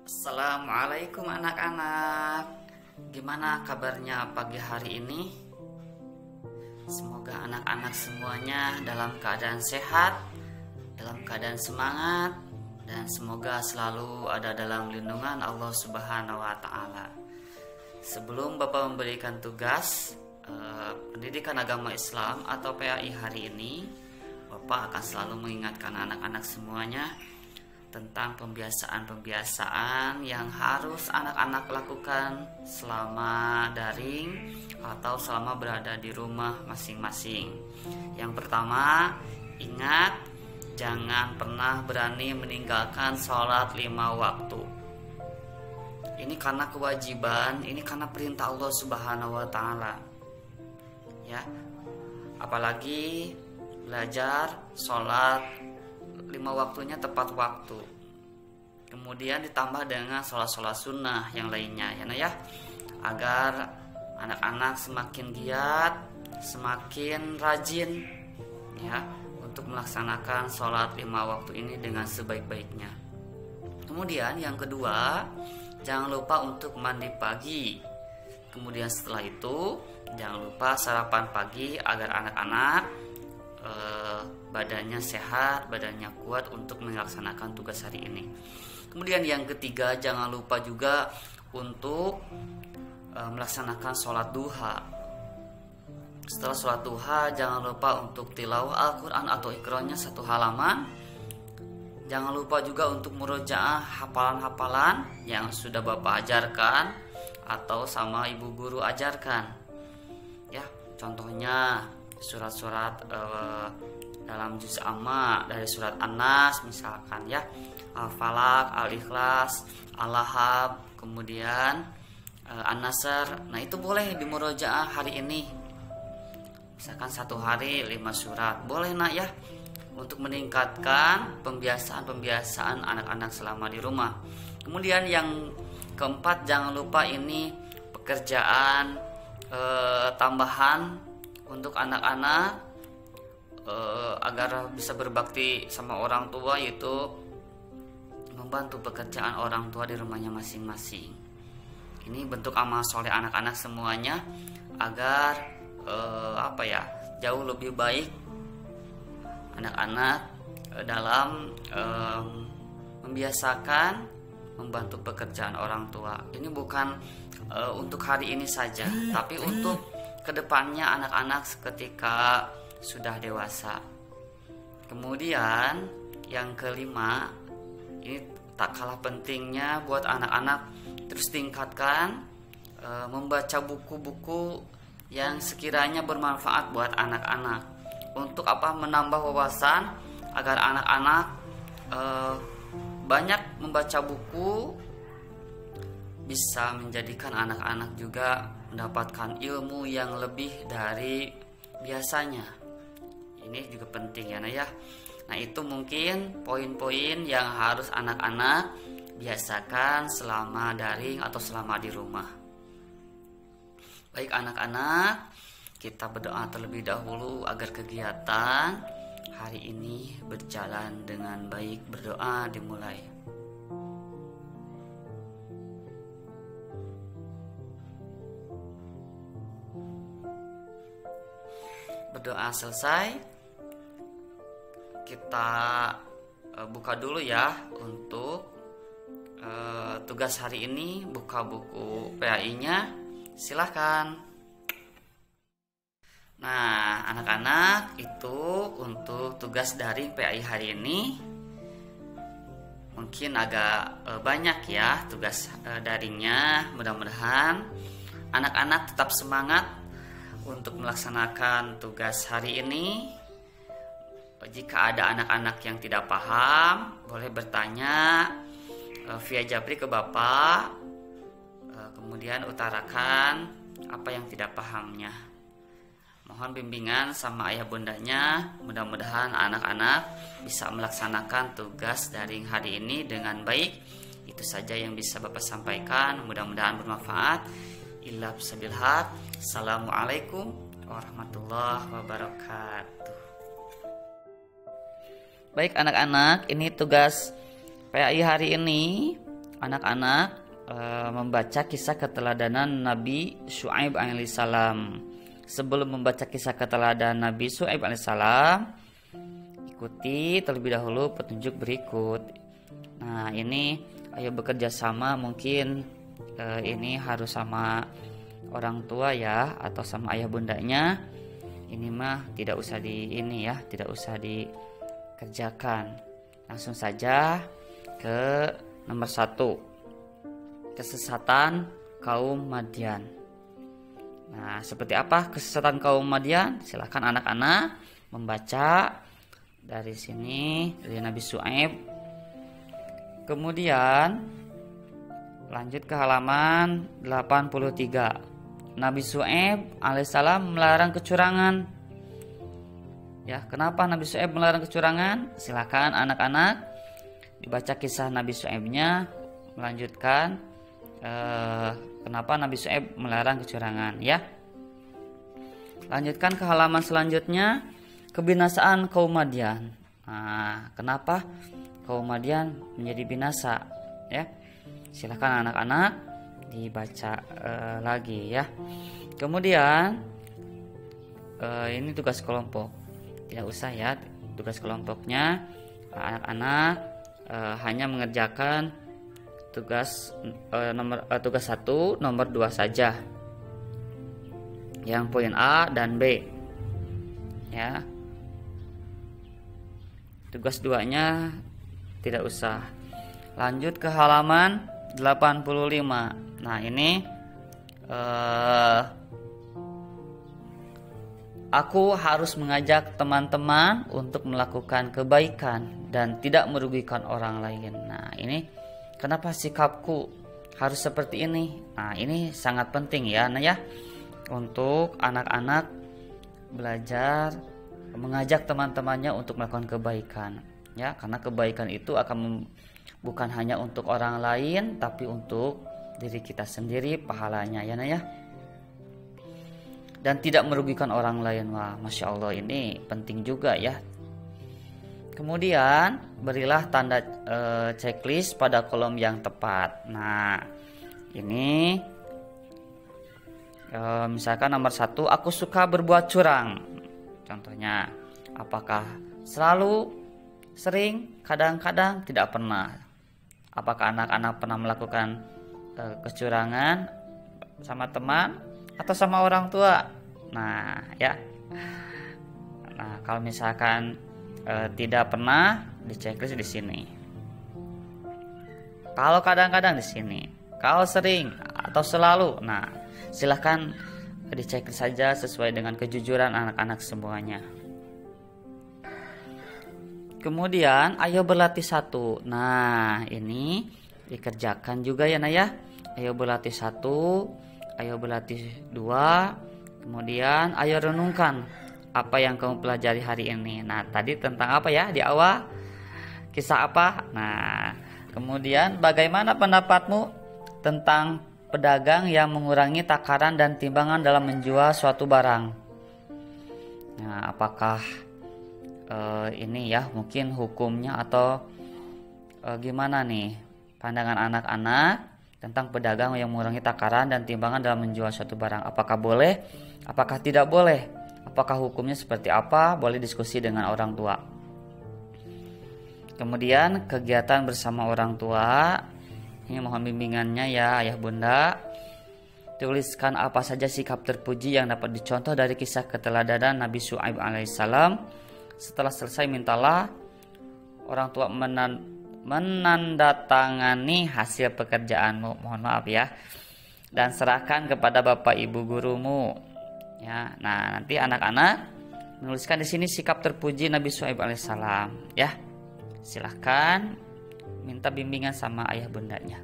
Assalamualaikum anak-anak. Gimana kabarnya pagi hari ini? Semoga anak-anak semuanya dalam keadaan sehat, dalam keadaan semangat, dan semoga selalu ada dalam lindungan Allah Subhanahu wa Ta'ala. Sebelum Bapak memberikan tugas pendidikan agama Islam atau PAI hari ini, Bapak akan selalu mengingatkan anak-anak semuanya tentang pembiasaan-pembiasaan yang harus anak-anak lakukan selama daring atau selama berada di rumah masing-masing. Yang pertama, ingat jangan pernah berani meninggalkan sholat 5 waktu. Ini karena kewajiban, ini karena perintah Allah Subhanahu wa Ta'ala. Ya, apalagi belajar sholat 5 waktunya tepat waktu. Kemudian ditambah dengan sholat-sholat sunnah yang lainnya ya, agar anak-anak semakin giat, semakin rajin ya untuk melaksanakan sholat 5 waktu ini dengan sebaik-baiknya. Kemudian yang kedua, jangan lupa untuk mandi pagi. Kemudian setelah itu jangan lupa sarapan pagi agar anak-anak badannya sehat, badannya kuat untuk melaksanakan tugas hari ini. Kemudian yang ketiga, jangan lupa juga untuk melaksanakan sholat duha. Setelah sholat duha, jangan lupa untuk tilawah Al-Quran atau iqra'nya 1 halaman. Jangan lupa juga untuk murojaah hafalan-hafalan yang sudah Bapak ajarkan atau sama ibu guru ajarkan. Ya, contohnya surat-surat dalam juz amma dari surat An-Nas misalkan ya, Al-Falaq, Al-Ikhlas, Al-Lahab, kemudian An-Nasr. Nah, itu boleh dimurojaah hari ini. Misalkan 1 hari 5 surat. Boleh nak ya, untuk meningkatkan pembiasaan anak-anak selama di rumah. Kemudian yang keempat, jangan lupa ini pekerjaan tambahan untuk anak-anak agar bisa berbakti sama orang tua, yaitu membantu pekerjaan orang tua di rumahnya masing-masing. Ini bentuk amal soleh anak-anak semuanya agar jauh lebih baik anak-anak dalam membiasakan membantu pekerjaan orang tua. Ini bukan untuk hari ini saja, tapi untuk kedepannya anak-anak ketika sudah dewasa. Kemudian yang kelima, ini tak kalah pentingnya buat anak-anak terus tingkatkan membaca buku-buku yang sekiranya bermanfaat buat anak-anak. Untuk apa? Menambah wawasan agar anak-anak banyak membaca buku, bisa menjadikan anak-anak juga mendapatkan ilmu yang lebih dari biasanya. Ini juga penting ya. Nah, itu mungkin poin-poin yang harus anak-anak biasakan selama daring atau selama di rumah. Baik anak-anak, kita berdoa terlebih dahulu agar kegiatan hari ini berjalan dengan baik. Berdoa dimulai. Berdoa selesai, kita buka dulu ya untuk tugas hari ini. Buka buku PAI-nya, silahkan. Nah, anak-anak, itu untuk tugas daring PAI hari ini. Mungkin agak banyak ya tugas daringnya. Mudah-mudahan anak-anak tetap semangat untuk melaksanakan tugas hari ini. Jika ada anak-anak yang tidak paham, boleh bertanya via japri ke Bapak, kemudian utarakan apa yang tidak pahamnya. Mohon bimbingan sama ayah bundanya. Mudah-mudahan anak-anak bisa melaksanakan tugas daring hari ini dengan baik. Itu saja yang bisa Bapak sampaikan. Mudah-mudahan bermanfaat. Illa bisabil haq. Assalamualaikum warahmatullahi wabarakatuh. Baik anak-anak, ini tugas PAI hari ini. anak-anak membaca kisah keteladanan Nabi Syuaib alaihissalam. Sebelum membaca kisah keteladanan Nabi Syuaib alaihissalam, ikuti terlebih dahulu petunjuk berikut. Nah, ini ayo bekerja sama, mungkin ini harus sama orang tua ya, atau sama ayah bundanya. Ini mah tidak usah tidak usah dikerjakan. Langsung saja ke nomor 1, kesesatan kaum Madian. Nah, seperti apa kesesatan kaum Madian? Silakan anak-anak membaca dari sini, dari Nabi Syuaib. Kemudian lanjut ke halaman 83. Nabi Syuaib alaihissalam melarang kecurangan. Ya, kenapa Nabi Syuaib melarang kecurangan? Silakan anak-anak dibaca kisah Nabi Syuaibnya, melanjutkan kenapa Nabi Syuaib melarang kecurangan ya. Lanjutkan ke halaman selanjutnya, kebinasaan kaum Madian. Nah, kenapa kaum Madian menjadi binasa ya? Silakan anak-anak dibaca lagi ya. Kemudian ini tugas kelompok, tidak usah ya tugas kelompoknya. Anak-anak hanya mengerjakan tugas tugas 1 nomor 2 saja, yang poin A dan B ya. Tugas 2-nya tidak usah. Lanjut ke halaman 85. Nah, ini aku harus mengajak teman-teman untuk melakukan kebaikan dan tidak merugikan orang lain. Nah, ini kenapa sikapku harus seperti ini? Nah, ini sangat penting ya, nah ya, untuk anak-anak belajar mengajak teman-temannya untuk melakukan kebaikan ya, karena kebaikan itu akan bukan hanya untuk orang lain, tapi untuk diri kita sendiri pahalanya ya, nah ya. Dan tidak merugikan orang lain. Wah, Masya Allah, ini penting juga ya. Kemudian berilah tanda checklist pada kolom yang tepat. Nah, ini misalkan nomor 1, aku suka berbuat curang. Contohnya, apakah selalu, sering, kadang-kadang, tidak pernah? Apakah anak-anak pernah melakukan kecurangan sama teman atau sama orang tua? Nah, ya. Nah, kalau misalkan tidak pernah, di checklist di sini. Kalau kadang-kadang di sini. Kalau sering atau selalu, nah, silahkan di checklist saja sesuai dengan kejujuran anak-anak semuanya. Kemudian ayo berlatih 1. Nah, ini dikerjakan juga ya, nah ya. Ayo berlatih 1, ayo berlatih 2. Kemudian ayo renungkan apa yang kamu pelajari hari ini. Nah, tadi tentang apa ya di awal? Kisah apa? Nah, kemudian bagaimana pendapatmu tentang pedagang yang mengurangi takaran dan timbangan dalam menjual suatu barang? Nah, apakah ini ya mungkin hukumnya atau gimana nih pandangan anak-anak tentang pedagang yang mengurangi takaran dan timbangan dalam menjual suatu barang? Apakah boleh? Apakah tidak boleh? Apakah hukumnya seperti apa? Boleh diskusi dengan orang tua. Kemudian kegiatan bersama orang tua. Ini mohon bimbingannya ya ayah bunda. Tuliskan apa saja sikap terpuji yang dapat dicontoh dari kisah keteladanan Nabi Syuaib alaihissalam. Setelah selesai, mintalah orang tua menandatangani hasil pekerjaanmu, mohon maaf ya, dan serahkan kepada bapak ibu gurumu ya. Nah, nanti anak-anak menuliskan di sini sikap terpuji Nabi Syuaib alaihissalam ya. Silahkan minta bimbingan sama ayah bundanya.